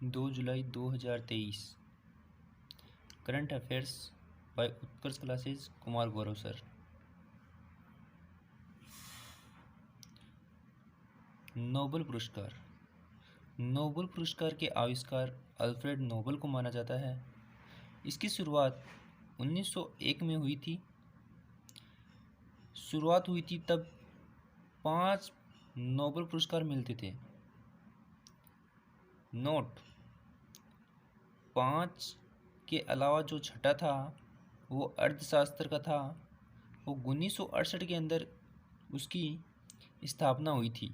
2 जुलाई 2023। Current affairs bye उत्कर्ष classes, Kumar Gaurav sir. Nobel पुरस्कार। Nobel पुरस्कार के आविष्कार अल्फ्रेड नोबेल को माना जाता है। इसकी शुरुआत 1901 में हुई थी। तब 5 नोबेल पुरस्कार मिलते थे। नोट: 5 के अलावा जो छठा था वो अर्थशास्त्र का था। वो 1968 के अंदर उसकी स्थापना हुई थी।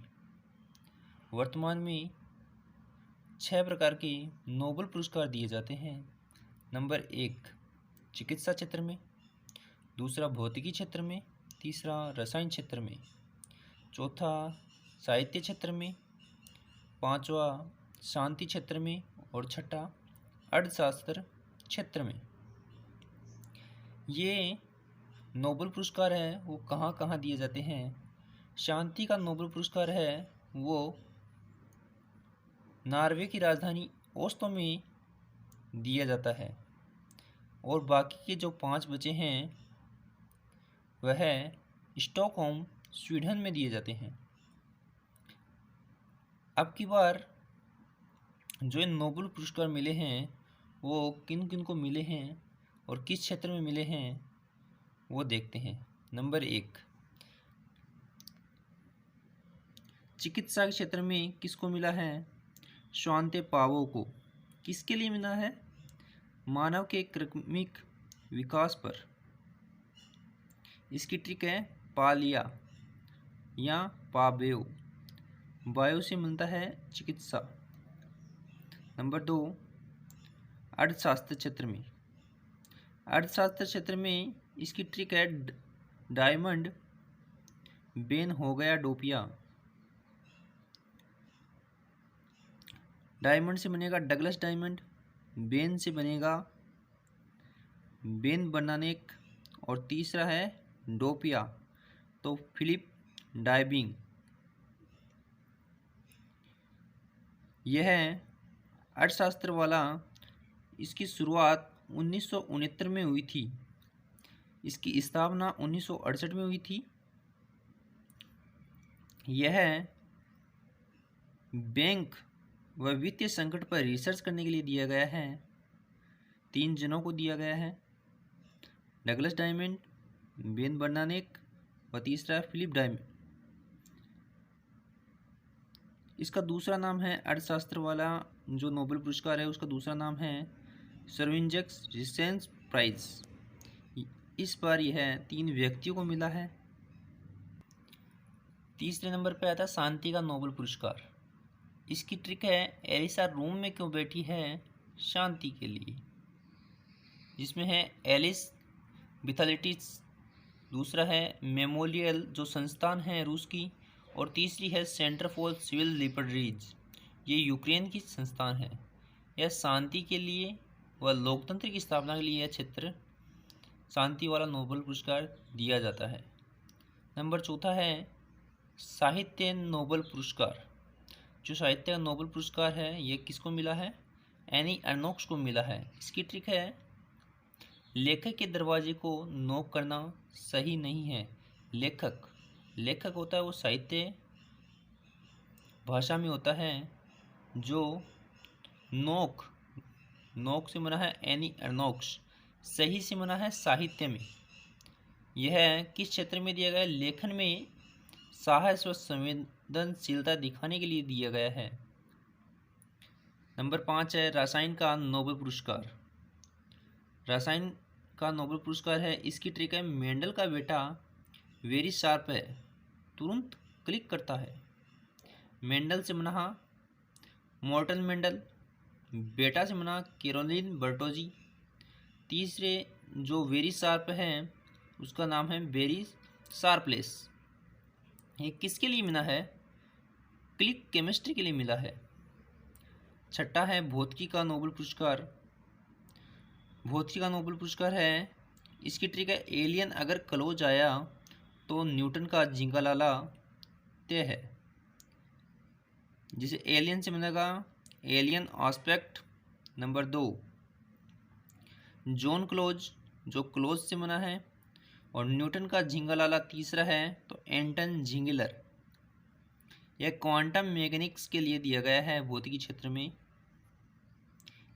वर्तमान में 6 प्रकार के नोबेल पुरस्कार दिए जाते हैं। नंबर 1 चिकित्सा क्षेत्र में, दूसरा भौतिकी क्षेत्र में, तीसरा रसायन क्षेत्र में, चौथा साहित्य क्षेत्र में, पांचवा शांति क्षेत्र में और छठा अर्थशास्त्र क्षेत्र में। ये नोबेल पुरस्कार है वो कहाँ कहाँ दिए जाते हैं। शांति का नोबेल पुरस्कार है वो नॉर्वे की राजधानी ओस्लो में दिया जाता है और बाकी के जो 5 बचे हैं वह स्टॉकहोम स्वीडन में दिए जाते हैं। अब की बार जो इन नोबेल पुरस्कार मिले हैं वो किन किन को मिले हैं और किस क्षेत्र में मिले हैं वो देखते हैं। नंबर 1 चिकित्सा के क्षेत्र में किसको मिला है? स्वांते पावो को। किसके लिए मिला है? मानव के कृत्रिमिक विकास पर। इसकी ट्रिक है पालिया या पाबेओ। बायो से मिलता है चिकित्सा। नंबर 2 अर्थशास्त्र क्षेत्र में। अर्थशास्त्र क्षेत्र में इसकी ट्रिक है डायमंड बेन हो गया डोपिया। डायमंड से बनेगा डगलस डायमंड, बेन से बनेगा बेन बर्नानेक और तीसरा है डोपिया तो फिलिप डायबिंग। यह अर्थशास्त्र वाला इसकी शुरुआत 1969 में हुई थी। इसकी स्थापना 1968 में हुई थी। यह बैंक व वित्तीय संकट पर रिसर्च करने के लिए दिया गया है। 3 जनों को दिया गया है, डगलस डायमंड, बेन बर्नानेक व तीसरा फिलिप डायमंड। इसका दूसरा नाम है अर्थशास्त्र वाला जो नोबेल पुरस्कार है उसका दूसरा नाम है सर्विंजक्स रिसेंस प्राइज। इस बार यह 3 व्यक्तियों को मिला है। तीसरे नंबर पर आता शांति का नोबेल पुरस्कार। इसकी ट्रिक है एलिसा रूम में क्यों बैठी है? शांति के लिए। जिसमें है एलिस विथालिटिस, दूसरा है मेमोरियल जो संस्थान है रूस की, और तीसरी है सेंटर फॉर सिविल लिबर्टीज, ये यूक्रेन की संस्थान है। यह शांति के लिए व लोकतंत्र की स्थापना के लिए यह क्षेत्र शांति वाला नोबेल पुरस्कार दिया जाता है। नंबर 4 है साहित्य नोबेल पुरस्कार। जो साहित्य का नोबेल पुरस्कार है ये किसको मिला है? एनी अर्नोक्स को मिला है। इसकी ट्रिक है लेखक के दरवाजे को नॉक करना सही नहीं है। लेखक होता है वो साहित्य भाषा में होता है जो नोक से मना है एनी अर्नोक्स, सही से मना है साहित्य में। यह किस क्षेत्र में दिया गया है? लेखन में साहस व संवेदनशीलता दिखाने के लिए दिया गया है। नंबर 5 है रसायन का नोबेल पुरस्कार। रसायन का नोबेल पुरस्कार है, इसकी ट्रिक है मेंडल का बेटा वेरी शार्प है, तुरंत क्लिक करता है। मेंडल से मना मॉर्टन मेंडल, बेटा से मना कैरोलिन बर्टोजी, तीसरे जो वेरी शार्प है उसका नाम है वेरी शार्पलेस। ये किसके लिए मिला है? क्लिक केमिस्ट्री के लिए मिला है। छठा है भौतिकी का नोबेल पुरस्कार। भौतिकी का नोबेल पुरस्कार है, इसकी ट्रिक है एलियन अगर क्लोज आया तो न्यूटन का जिंगालाला तय है। जिसे एलियन से मिलेगा alien aspect. Number 2 John close, जो क्लोज से बना है। और न्यूटन का झिंगालाला तीसरा है तो एंटन झिंगलर। यह क्वांटम मैकेनिक्स के लिए दिया गया है भौतिकी क्षेत्र में।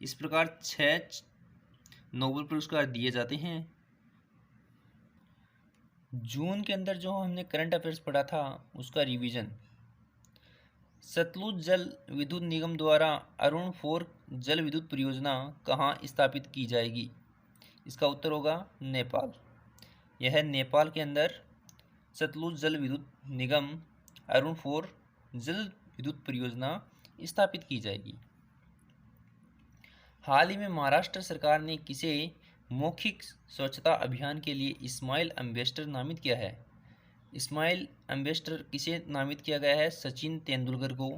इस प्रकार 6 नोबेल पुरस्कार दिए जाते हैं। जून के अंदर जो हमने करंट अफेयर्स पढ़ा था उसका रिवीजन। सतलुज जल विद्युत निगम द्वारा अरुण 4 जल विद्युत परियोजना कहाँ स्थापित की जाएगी? इसका उत्तर होगा नेपाल। यह नेपाल के अंदर सतलुज जल विद्युत निगम अरुण 4 जल विद्युत परियोजना स्थापित की जाएगी। हाल ही में महाराष्ट्र सरकार ने किसे मौखिक स्वच्छता अभियान के लिए स्माइल एम्बेसडर नामित किया है? स्माइल एम्बेसडर किसे नामित किया गया है? सचिन तेंदुलकर को।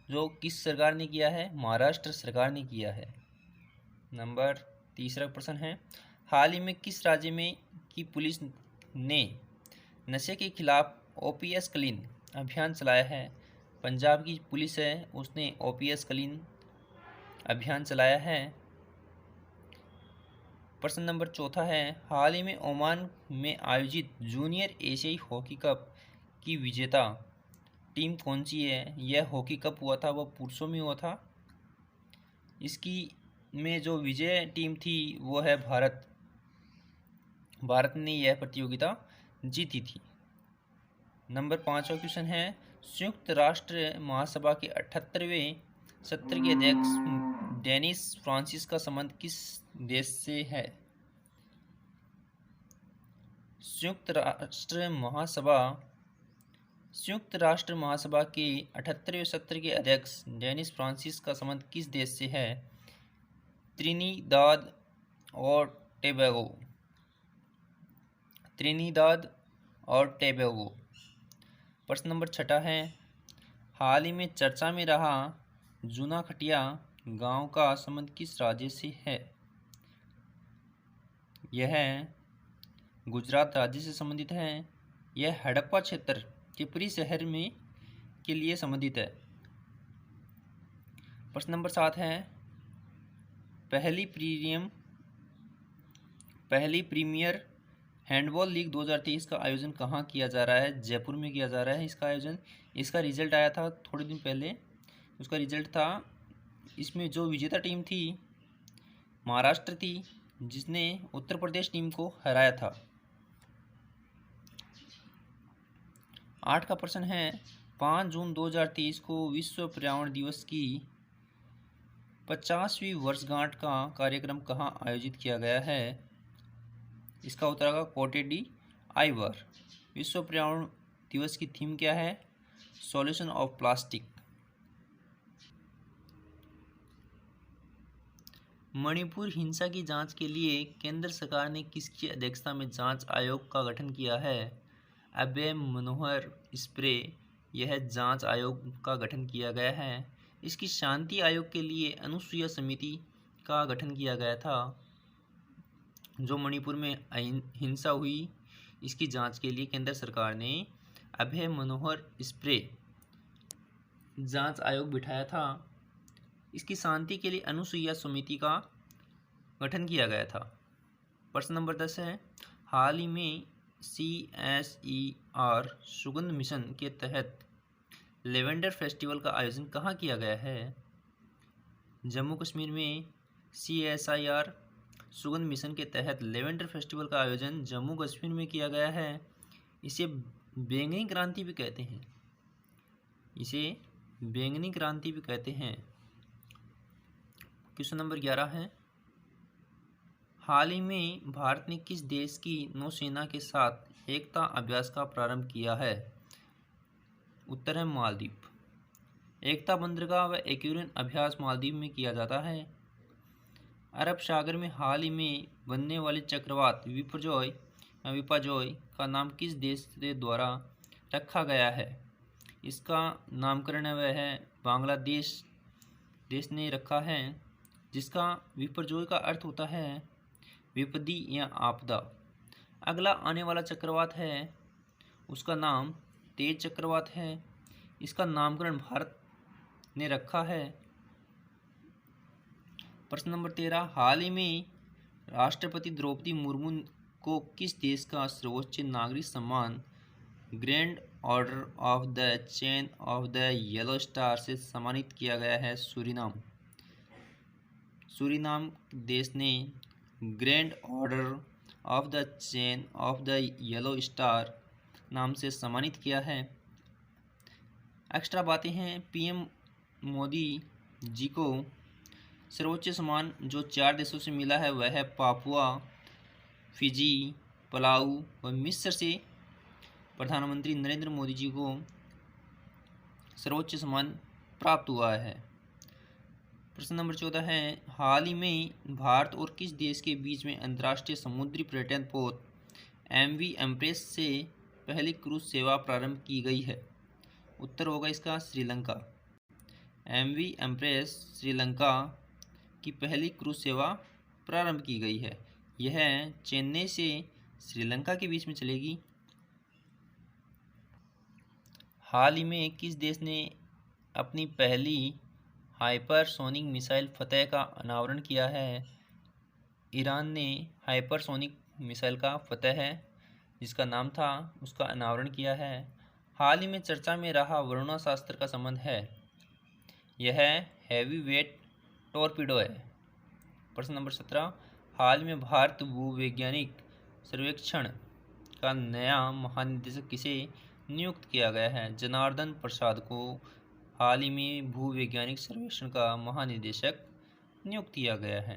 जो किस सरकार ने किया है? महाराष्ट्र सरकार ने किया है। नंबर तीसरा प्रश्न है, हाल ही में किस राज्य में की पुलिस ने नशे के खिलाफ ओपीएस क्लीन अभियान चलाया है? पंजाब की पुलिस है, उसने ओपीएस क्लीन अभियान चलाया है। प्रश्न नंबर चौथा है, हाल ही में ओमान में आयोजित जूनियर एशियाई हॉकी कप की विजेता टीम कौन सी है? यह हॉकी कप हुआ था वह पुरुषों में हुआ था। इसकी में जो विजय टीम थी वो है भारत। भारत ने यह प्रतियोगिता जीती थी। नंबर 5वां क्वेश्चन है, संयुक्त राष्ट्र महासभा के 78वें सत्र के अध्यक्ष डेनिस फ्रांसिस का संबंध किस देश से है? संयुक्त राष्ट्र महासभा के 78वें सत्र के अध्यक्ष डेनिस फ्रांसिस का संबंध किस देश से है? त्रिनिदाद और टोबैगो। त्रिनिदाद और टोबैगो। प्रश्न नंबर 6 है, हाल ही में चर्चा में रहा जूना खटिया गांव का संबंध किस राज्य से है? यह गुजरात राज्य से संबंधित है। यह हड़प्पा क्षेत्र टिपरी शहर में के लिए संबंधित है। प्रश्न नंबर 7 है, पहली प्रीमियर हैंडबॉल लीग 2023 का आयोजन कहाँ किया जा रहा है? जयपुर में किया जा रहा है इसका आयोजन। इसका रिजल्ट आया था थोड़े दिन पहले। उसका रिजल्ट था, इसमें जो विजेता टीम थी महाराष्ट्र थी, जिसने उत्तर प्रदेश टीम को हराया था। 8 का प्रश्न है, 5 जून 2023 को विश्व पर्यावरण दिवस की 50वीं वर्षगांठ का कार्यक्रम कहाँ आयोजित किया गया है? इसका उत्तर होगा कोटेडी आइवर। विश्व पर्यावरण दिवस की थीम क्या है? Solution of plastic. मणिपुर हिंसा की जांच के लिए केंद्र सरकार ने किसकी अध्यक्षता में जांच आयोग का गठन किया है? अभय मनोहर स्प्रे यह जांच आयोग का गठन किया गया है। इसकी शांति आयोग के लिए अनुसूया समिति का गठन किया गया था। जो मणिपुर में हिंसा हुई इसकी जांच के लिए केंद्र सरकार ने अभय मनोहर स्प्रे जांच आयोग बिठाया था। इसकी शांति के लिए अनुसूया समिति का गठन किया गया था। प्रश्न नंबर 10 है, हाल ही में CSER सुगंध मिशन के तहत लेवेंडर फेस्टिवल का आयोजन कहाँ किया गया है? जम्मू कश्मीर में CSIR सुगंध मिशन के तहत लेवेंडर फेस्टिवल का आयोजन जम्मू कश्मीर में किया गया है। इसे बैंगनी क्रांति भी कहते हैं। इसे बैंगनी क्रांति भी कहते हैं। क्वेश्चन नंबर 11 है, हाल ही में भारत ने किस देश की नौसेना के साथ एकता अभ्यास का प्रारंभ किया है? उत्तर है मालदीव। एकता बंदरगाह व एक्वेरियम अभ्यास मालदीव में किया जाता है। अरब सागर में हाल ही में बनने वाले चक्रवात विपर्जॉय का नाम किस देश के द्वारा रखा गया है? इसका नामकरण वह है बांग्लादेश देश ने रखा है, जिसका विपर्जॉय का अर्थ होता है विपत्ति या आपदा। अगला आने वाला चक्रवात है उसका नाम तेज चक्रवात है। इसका नामकरण भारत ने रखा है। प्रश्न नंबर 13, हाल ही में राष्ट्रपति द्रौपदी मुर्मू को किस देश का सर्वोच्च नागरिक सम्मान grand order of the chain of the yellow star से सम्मानित किया गया है? सूरीनाम। सूरीनाम देश ने grand order of the chain of the yellow star नाम से सम्मानित किया है। एक्स्ट्रा बातें हैं, पीएम मोदी जी को सर्वोच्च सम्मान जो 4 देशों से मिला है वह है पापुआ, फिजी, पलाऊ व मिस्र से प्रधानमंत्री नरेंद्र मोदी जी को सर्वोच्च सम्मान प्राप्त हुआ है। प्रश्न नंबर 14 है, हाल ही में भारत और किस देश के बीच में अंतर्राष्ट्रीय समुद्री पर्यटन पोत MV एम्प्रेस से पहली क्रूज सेवा प्रारंभ की गई है? उत्तर होगा इसका श्रीलंका। MV एम्प्रेस श्रीलंका की पहली क्रूज सेवा प्रारंभ की गई है। यह चेन्नई से श्रीलंका के बीच में चलेगी। हाल ही में किस देश ने अपनी पहली हाइपरसोनिक मिसाइल फतह का अनावरण किया है? ईरान ने हाइपरसोनिक मिसाइल का फतह है जिसका नाम था उसका अनावरण किया है। हाल ही में चर्चा में रहा वरुणा शास्त्र का संबंध है? यह हैवी वेट टॉर्पीडो है। प्रश्न नंबर 17, हाल में भारत भूवैज्ञानिक सर्वेक्षण का नया महानिदेशक किसे नियुक्त किया गया है? जनार्दन प्रसाद को हाल ही में भूवैज्ञानिक सर्वेक्षण का महानिदेशक नियुक्त किया गया है।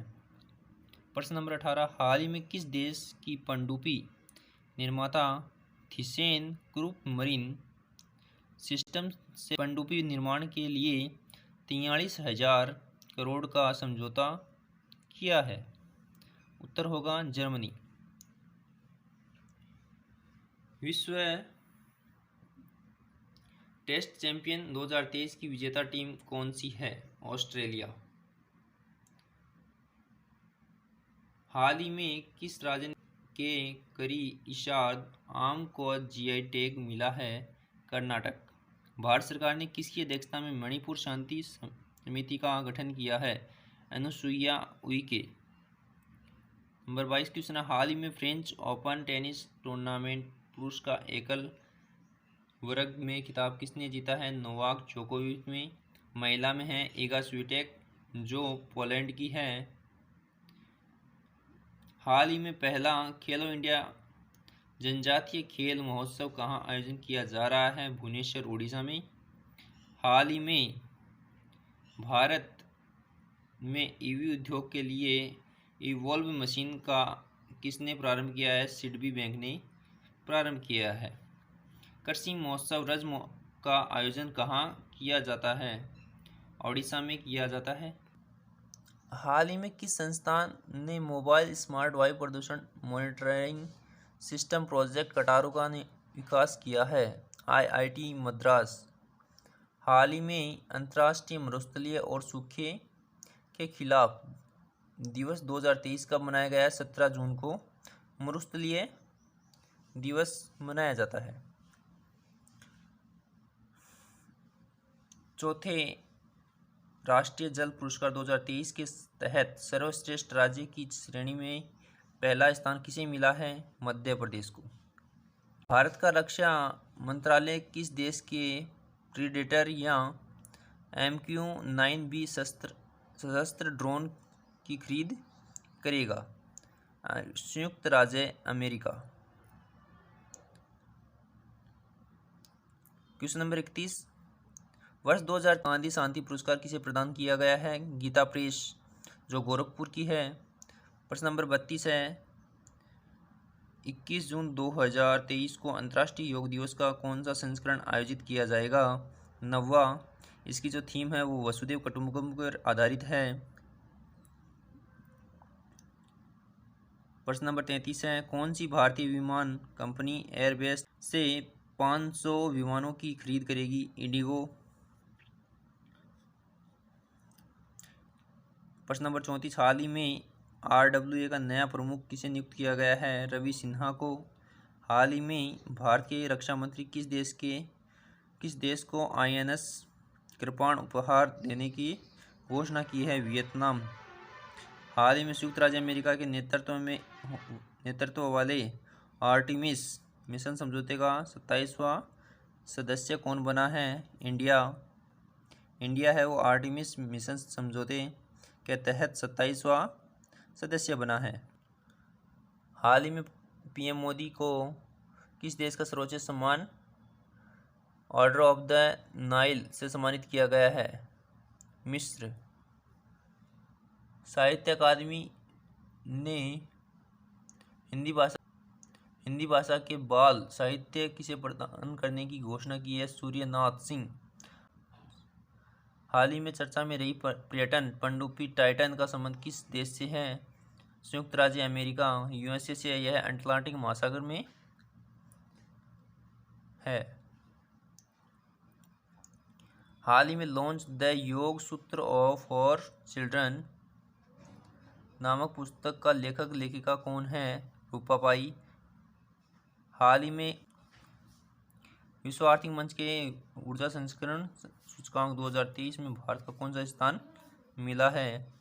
प्रश्न नंबर 18, हाल ही में किस देश की पनडुब्बी निर्माता थिसेन ग्रुप मरीन सिस्टम से पनडुब्बी निर्माण के लिए 43,000 करोड़ का समझौता किया है? उत्तर होगा जर्मनी। विश्व टेस्ट चैंपियन 2023 की विजेता टीम कौन सी है? ऑस्ट्रेलिया। हाल ही में किस राज्य के करी इशाद आम को GI टैग मिला है? कर्नाटक। भारत सरकार ने किसकी अध्यक्षता में मणिपुर शांति समिति का गठन किया है? अनुसुईया उइके। नंबर 22 क्वेश्चन है, हाल ही में फ्रेंच ओपन टेनिस टूर्नामेंट पुरुष का एकल वर्ग में खिताब किसने जीता है? नोवाक जोकोविच में। महिला में है इगा स्विटेक जो पोलैंड की है। हाल ही में पहला खेलो इंडिया जनजातीय खेल महोत्सव कहाँ आयोजन किया जा रहा है? भुवनेश्वर उड़ीसा में। हाल ही में भारत में EV उद्योग के लिए इवॉल्व मशीन का किसने प्रारंभ किया है? सिडबी बैंक ने प्रारंभ किया है। कृषि महोत्सव रज का आयोजन कहाँ किया जाता है? ओडिशा में किया जाता है। हाल ही में किस संस्थान ने मोबाइल स्मार्ट वायु प्रदूषण मॉनिटरिंग सिस्टम प्रोजेक्ट कटारू का विकास किया है? IIT मद्रास। हाल ही में अंतर्राष्ट्रीय मरुस्थलीय और सूखे के खिलाफ दिवस 2023 कब मनाया गया है? 17 जून को मरुस्थलीय दिवस मनाया जाता है। चौथे राष्ट्रीय जल पुरस्कार 2023 के तहत सर्वश्रेष्ठ राज्य की श्रेणी में पहला स्थान किसे मिला है? मध्य प्रदेश को। भारत का रक्षा मंत्रालय किस देश के प्रीडेटर या MQ-9B सशस्त्र ड्रोन की खरीद करेगा? संयुक्त राज्य अमेरिका। क्वेश्चन नंबर 31, वर्ष 2000 गांधी शांति पुरस्कार किसे प्रदान किया गया है? गीता प्रेस जो गोरखपुर की है। प्रश्न नंबर 32 है, 21 जून 2023 को अंतर्राष्ट्रीय योग दिवस का कौन सा संस्करण आयोजित किया जाएगा? 9वां। इसकी जो थीम है वो वसुधैव कुटुंबकम पर आधारित है। प्रश्न नंबर 33 है, कौन सी भारतीय विमान कंपनी एयरबस से 500 विमानों की खरीद करेगी? इंडिगो। प्रश्न नंबर 34, हाल ही में RWA का नया प्रमुख किसे नियुक्त किया गया है? रवि सिन्हा को। हाल ही में भारत के रक्षा मंत्री किस देश को INS कृपाण उपहार देने की घोषणा की है? वियतनाम। हाल ही में संयुक्त राज्य अमेरिका के नेतृत्व वाले आर्टेमिस मिशन समझौते का 27वां सदस्य कौन बना है? इंडिया है वो आर्टेमिस मिशन समझौते के तहत 27वां सदस्य बना है। हाल ही में पीएम मोदी को किस देश का सर्वोच्च सम्मान ऑर्डर ऑफ द नाइल से सम्मानित किया गया है? मिस्र। साहित्य अकादमी ने हिंदी भाषा के बाल साहित्य किसे प्रदान करने की घोषणा की है? सूर्यनाथ सिंह। हाल ही में चर्चा में रही पर्यटन पनडुब्बी टाइटन का संबंध किस देश से है? संयुक्त राज्य अमेरिका यूएसए से। यह अटलांटिक महासागर में है। हाल ही में लॉन्च द योग सूत्र फॉर चिल्ड्रन नामक पुस्तक का लेखक लेखिका कौन है? रूपा पाई। हाल ही में विश्व आर्थिक मंच के ऊर्जा संस्करण सूचकांक 2023 में भारत का कौन सा स्थान मिला है?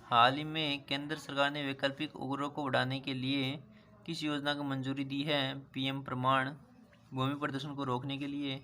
हाल ही में केंद्र सरकार ने वैकल्पिक उर्वरकों को बढ़ाने के लिए किस योजना को मंजूरी दी है? पीएम प्रमाण। भूमि प्रदूषण को रोकने के लिए